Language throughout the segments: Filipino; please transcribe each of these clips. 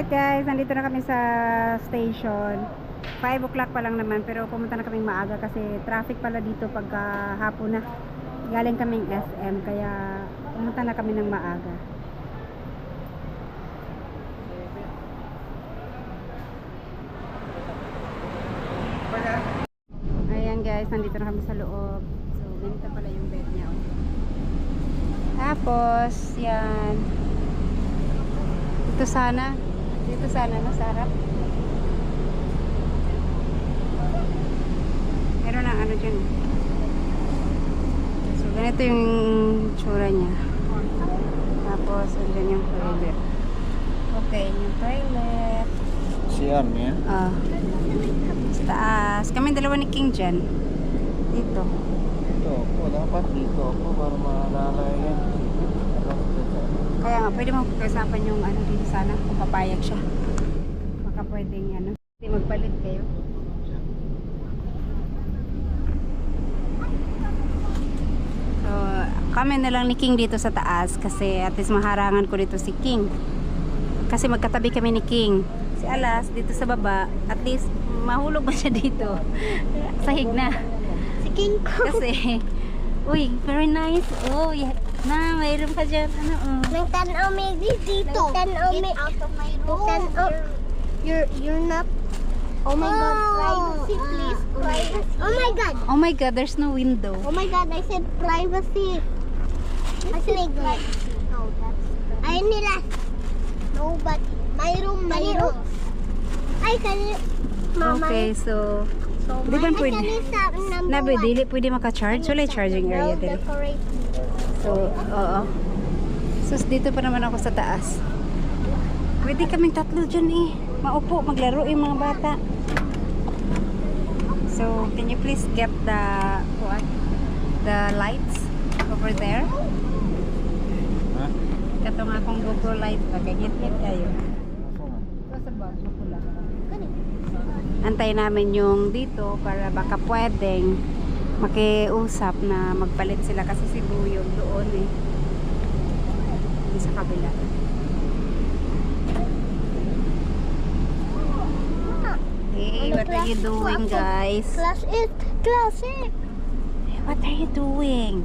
Alright guys, nandito na kami sa station. 5 o'clock pa lang naman, pero pumunta na kaming maaga kasi traffic pala dito pagka hapon na. Galing kaming SM, kaya pumunta na kami ng maaga. Ayan guys, nandito na kami sa loob. So, ganito pala yung bed niya. Tapos, yan. Dito sana no, sa harap. Meron na ano dyan. So, ganito yung tsura niya. Tapos, andyan yung toilet. Okay, yung toilet. CR niya? Sa taas. Kami dalawa ni King dyan. Dito. Dito ako. Dapat dito ako para maalala yan. Kaya nga, pwede mo pagkasapan yung ano dito sana kung papayag siya. Baka pwedeng ano. Hindi magpalit kayo. So, kami na lang ni King dito sa taas kasi at least maharangan ko dito si King. Kasi magkatabi kami ni King. Si Alas dito sa baba, at least mahulog ba siya dito? Sahig na. Si King ko. Kasi, uy, very nice. Oh, yeah. Na, mayroon pa dyan. Ano, Nang tanaw may dito. Tanaw may out of my room. You're not. Oh my God, privacy please. Privacy. Oh my God. Oh my God, there's no window. Oh my God, I said privacy. I said privacy. No, that's. Ayun nila. Nobody. My room. Ay, kanina. Mama. Okay, so, So, di ba ay, pwede? kanina number Nabi, one. dili pwede maka-charge. Wala yung charging area dili. Decorate. So, oo. So, dito pa naman ako sa taas. Pwede kaming tatlo dyan eh. Maupo, maglaro yung mga bata. So, can you please get the, what? The lights over there? Ha? Kato nga akong GoPro light. Pagkagit-hit kayo. Ako nga. Ito sa bag, makula. Antay namin yung dito para baka pwedeng makiusap na magpalit sila kasi si Buyog doon eh. Doon sa kabila. Hey, what are you doing, guys? Class 8. Classic. What are you doing?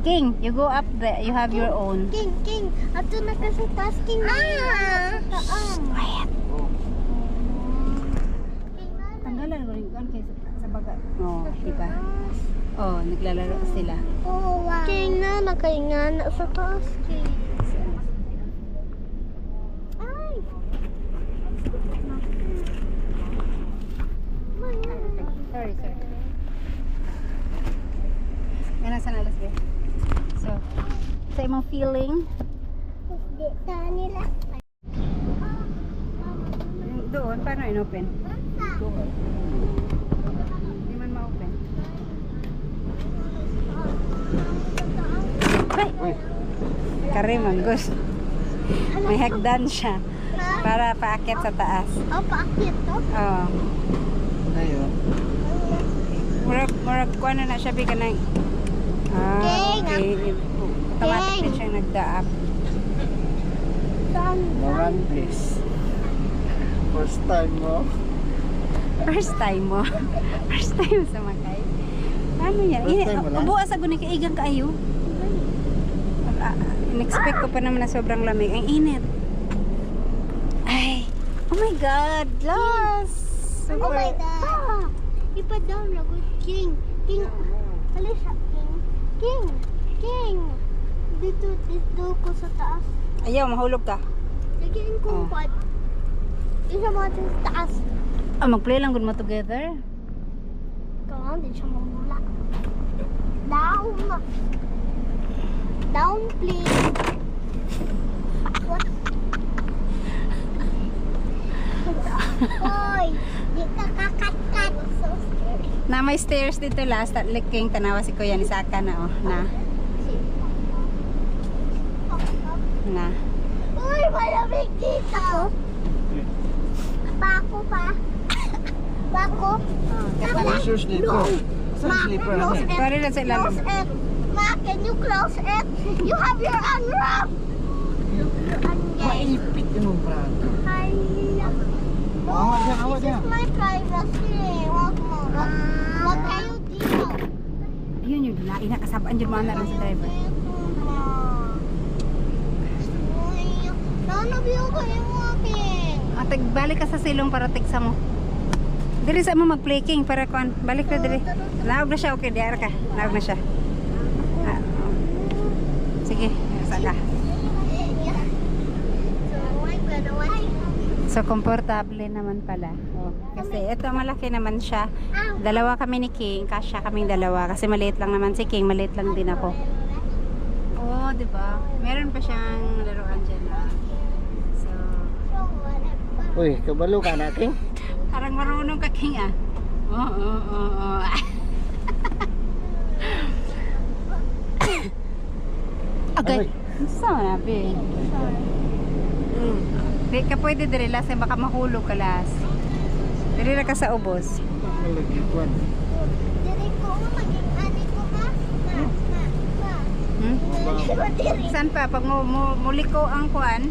King, you go up there. You have your own. King. Ato na kasi taas, King. Quiet. Oh. Tanggalan mo rin kung sa baga. Oh, di ba? Oh, naglalaro sila. Oh, wow. King na, nakainga na sa taas, King. Ay! Sorry. Yan ang sanalas ba? So, sa imong feeling, Hindi, saan nila? doon, paano in-open? Dito nga. Hindi man ma-open. Ay! Uy. Kare manggos. May hagdan siya para paakyat sa taas. Oh, paakit to? Oh. Ayun. Murag kuha na siya bigyan ng okay. Automatic din siya nagdaap. Saan? Moran please. First time mo. First time mo. First time sa Makay. Ano yan? First time mo lang? Buwas ako ni kaigang kaayo. In-expect ko pa naman na sobrang lamig. Ang init. Ay. Oh my God. Lost. Super. Oh my God. Ipa down na good King. Alis sa King. Dito ko sa taas. Ayaw, mahulog ka. Lagyan ko Oh. pad. Isa mo sa taas. Mag-play lang good mo together. Kailangan din siya mamula. Down please. What? Hoy, di ka kakat-kat. So scary. Na may stairs dito last at liking tanawa si Kuya ni Saka na oh. Na. Uy, malamig dito. Bako pa. Bako. Ano shoes dito? Saan slipper na close eh? it. Pwede na sa ilalim. Close it. Ma, can you close it? You have your own room. You Maipit yung prato. Hala. Awat yan, awat This yan. is my privacy. Wag mo. Wag kayo dito. Ayun yun, lain na kasabaan dyan mga nalang sa driver. Nanabiyo kayo akin. Atag, balik ka sa silong para tiksa mo. Diri sa mo mag-plaking para kuan. Balik na diri. Naog na siya, okay, diara ka. Naog na siya. Ah, oh. Sige, saka. So, komportable naman pala. Oh. Kasi ito, malaki naman siya. Dalawa kami ni King, kasya kaming dalawa. Kasi maliit lang naman si King, maliit lang din ako. Oh, di ba? Meron pa siyang laruan dyan na. So, Uy, kabalo ka na, King? parang marunong ka, King, ah. Oo. Okay. Aray. So, nabi. Di ka pwede diri las, baka mahulog ka las. Diri ra ka sa ubos. Malagikuan. Diri ko maging ani ko ma. Hmm? Diri. Saan pa? Pag muliko ang kuan,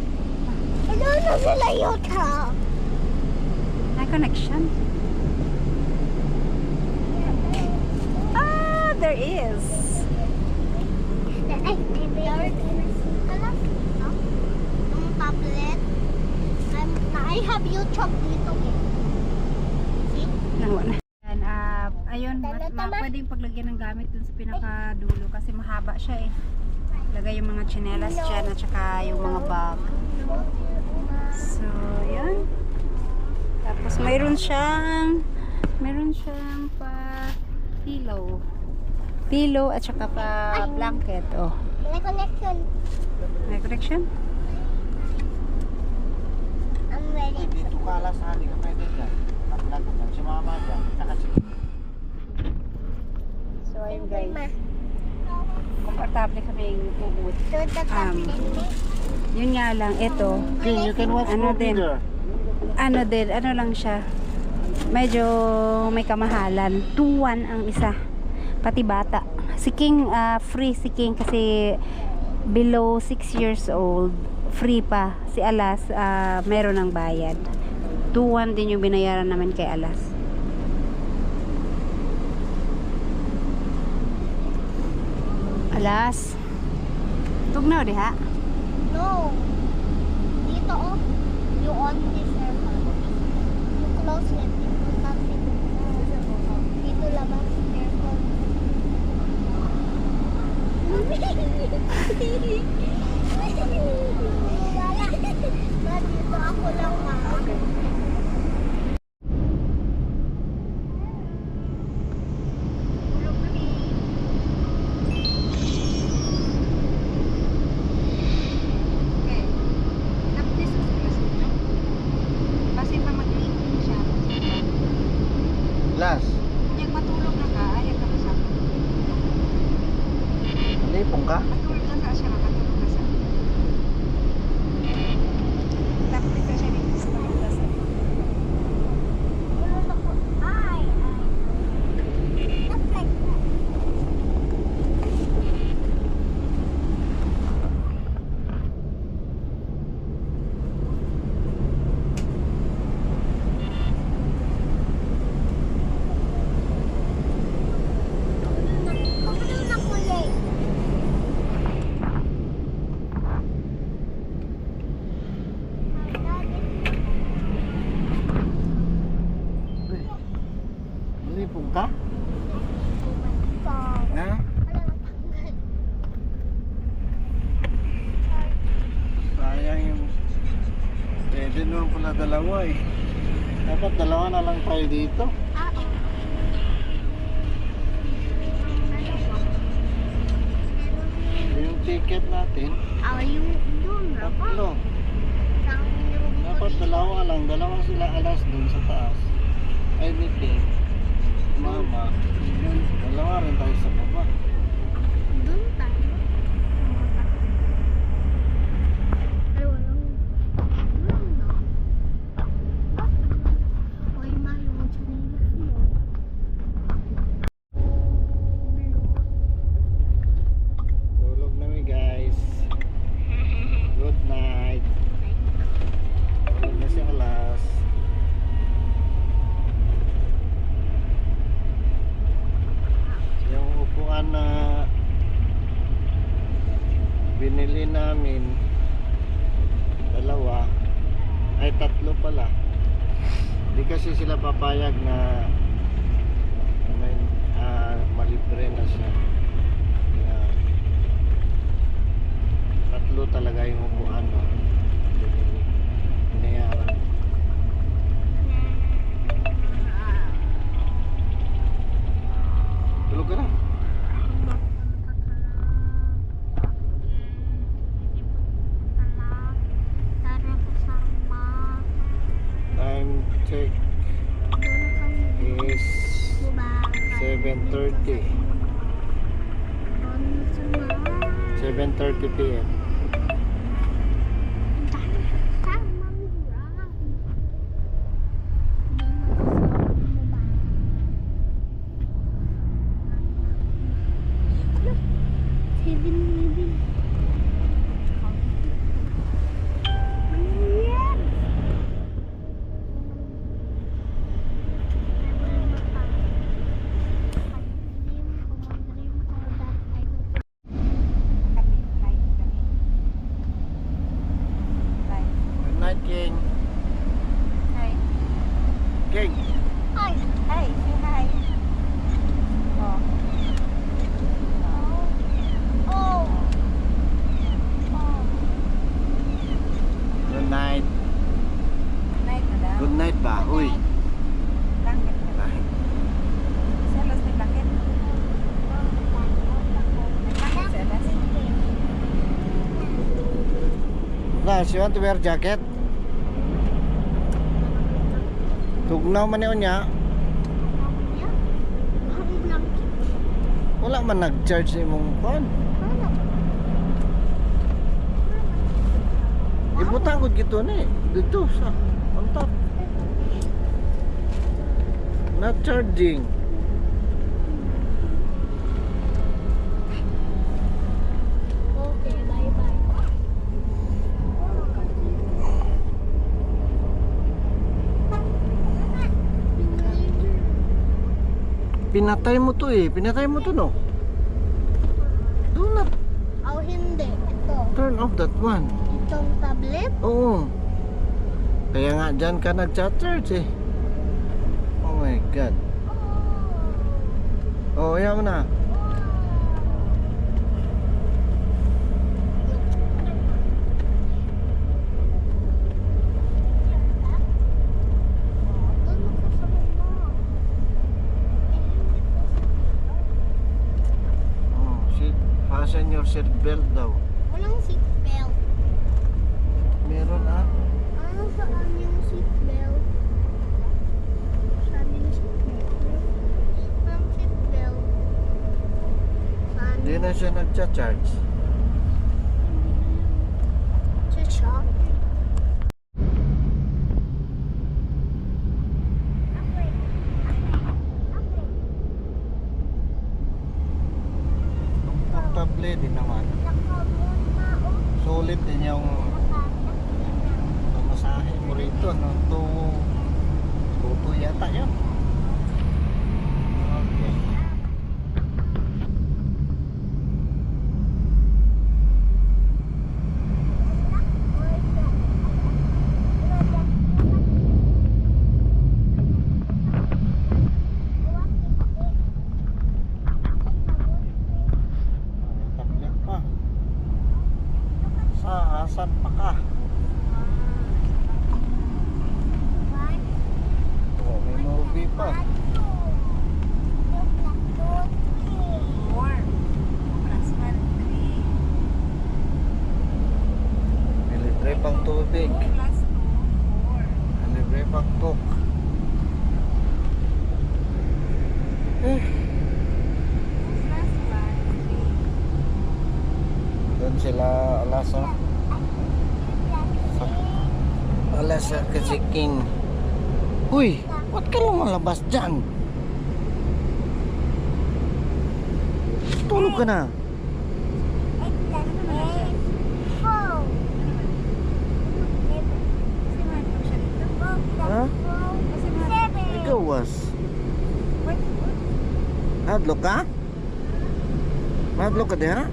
Ano na sila yota? may connection. Ah, there is. Ay, maybe our alam, no? Yung tablet. I have YouTube dito. See? Nawa na. And, ayun, pwedeng paglagyan ng gamit dun sa pinakadulo kasi mahaba siya eh. Lagay yung mga tsinelas dyan at saka yung mga bag. So, yan. Tapos mayroon siyang pa pillow. Pillow at saka pa blanket. Oh, May connection. may connection? I'm ready. Dito ka alas, hindi ka pwede dyan. Taklag ka si mama dyan. Saka si So, ayun guys. Ma. Komportable kaming uut. So the tablet me. Yun nga lang, ito. King, you can watch Ano movie din? there. Ano lang siya. Medyo may kamahalan. 2-1 ang isa. Pati bata. Si King, free si King kasi below 6 years old. Free pa. Si Alas, meron ng bayad. 2-1 din yung binayaran naman kay Alas. Alas. Tugnaw di ha? No. Dito oh. You on this aircon. You close it. You put something. Dito labas aircon. Wala. Ma, dito ako lang ma. Basin pa mag-iing siya. Last. Kung matulog na ka, ayaw ka sa akin. Lipong ka? Matulog lang ka siya, makatulog ka sa akin. Tapos ito siya dito sa pagkakas. Ay. Just like that. Ano na kulay? Lipong ka? Ha? Sayang yung... Pwede naman pala dalawa eh. Dapat dalawa na lang tayo dito. Yung ticket natin, Yung doon na pa. tatlo. Sa room ko. Dapat dalawa lang. Dalawa sila alas dun sa taas. Ay, ni King. Mama. Dalawa rin tayo sa baba. Doon tayo. Ay, walang... Doon na. Uy, ma, yung chanilas mo. Tulog na mi guys. Good night. pala. Hindi kasi sila papayag na may malibre na siya. Kaya tatlo talaga yung upuan, no? Binayaran. Tulog ka na. Time check is 7:30. 7:30 p.m. Good night, King. Hi. King. Hi. Hi. Say hi. Oh. Oh. Good night. Night na daw. Good night ba? Uy. Blanket ka ba? Si Alas may blanket. May blanket si Alas. Alas, you want to wear jacket? Tugnaw man niyo niya. Wala man nag-charge imong phone. Ibutang ko gito ni. Dito sa on top. Not charging. Okay, bye-bye. Pinatay mo to eh. Pinatay mo to, no? Do not Oh, hindi. Ito. turn off that one. Itong tablet. Oo. Kaya nga dyan ka nag-charge eh. Oh my God. Oh, ayaw mo na. Oh, fasten your seat belt daw. Walang seatbelt. Meron ah. Ano saan yung seatbelt? Saan yung seatbelt? Walang seatbelt. Saan Hindi na siya nag-charge. sa shop? Comfortable din naman. Sulit din yung masahe mo rito, no? Tuto yata yun. Okay. Tablet pa. Saan pa ka? Oh, may movie pa. 4. Plus 1, 3. May libre pang tubig. Plus 2, 4. May libre pang coke. Plus 1, 3. Doon sila alas oh. Alas kasi King. Uy, ba't ka lumalabas dyan? Tulog ka na. Ha? Ikaw was. Hadlok ka? Hadlok ka diha?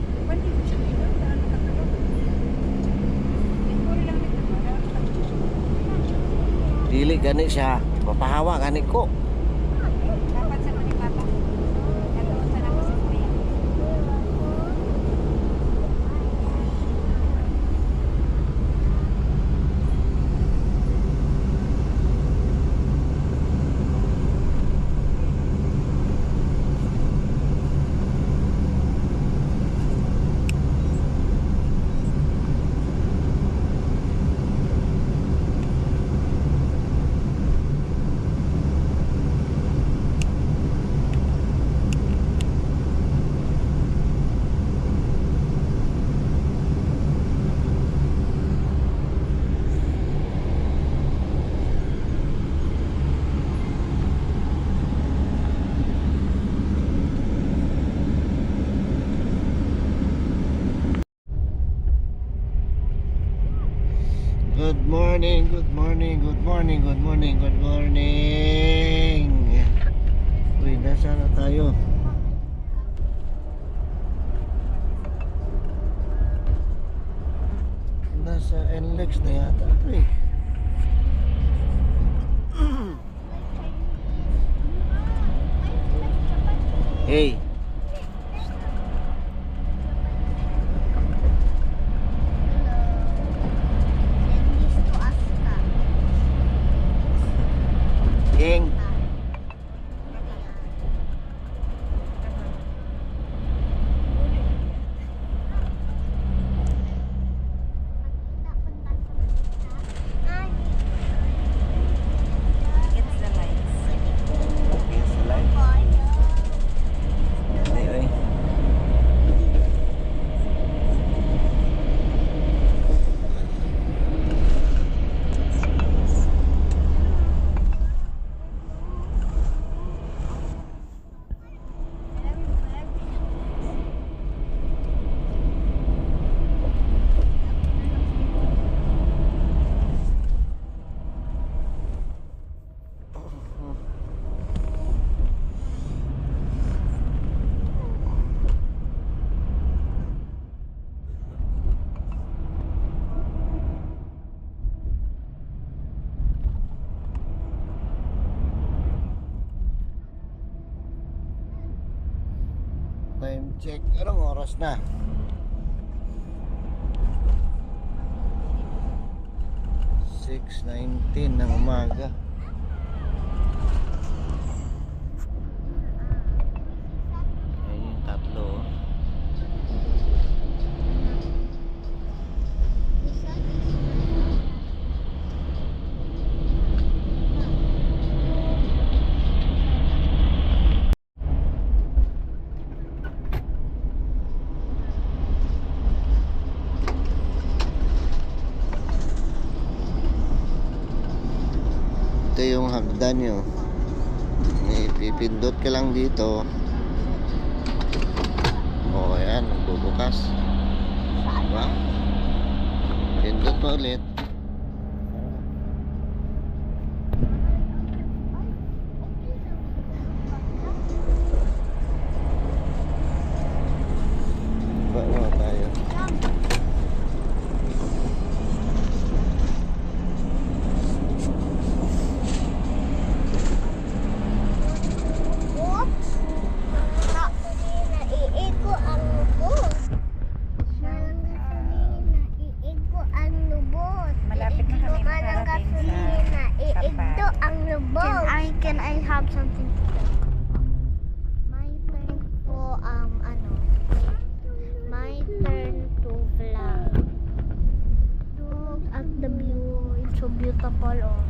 Dili gani siya. Mapahawa gani ko. Dapat sa mga bata. Nanood sa nako sa kuya. Good morning, good morning, good morning, good morning, good morning. Uy, nasa na tayo? Nasa NLEX na yata. Uy. Hey. King. It's the lights. Yes, light. Ay, ay. Time check. Anong oras na? 6:19 ng umaga. Ayun yung tatlo. Oh. Ito yung hagdan nyo. Ipipindot ka lang dito. O ayan, magbubukas. Diba? Pindot pa ulit. Baba tayo. Iigo ang lubos. Iigo ang lubos. Malapit na kami makarating sa Iigdo ang lubos. Can I have something to do? My turn po my turn to vlog. Look at the view. It's so beautiful. Oh.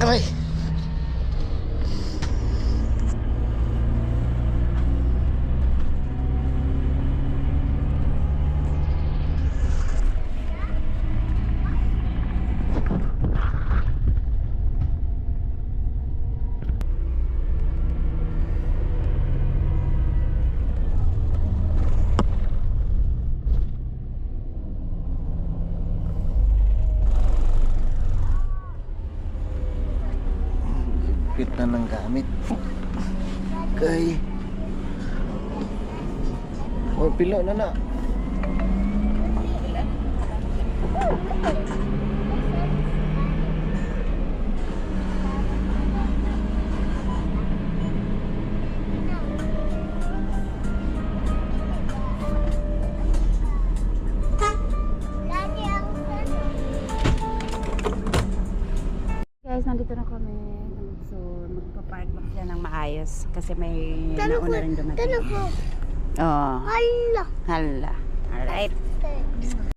Aray! na ng gamit. Okay. Oh, pila na na. Guys, nandito na kami. So, magpa-park lang siya ng maayos kasi may nauna rin dumating. Tanong ko. Oh, Hala. hala. Alright.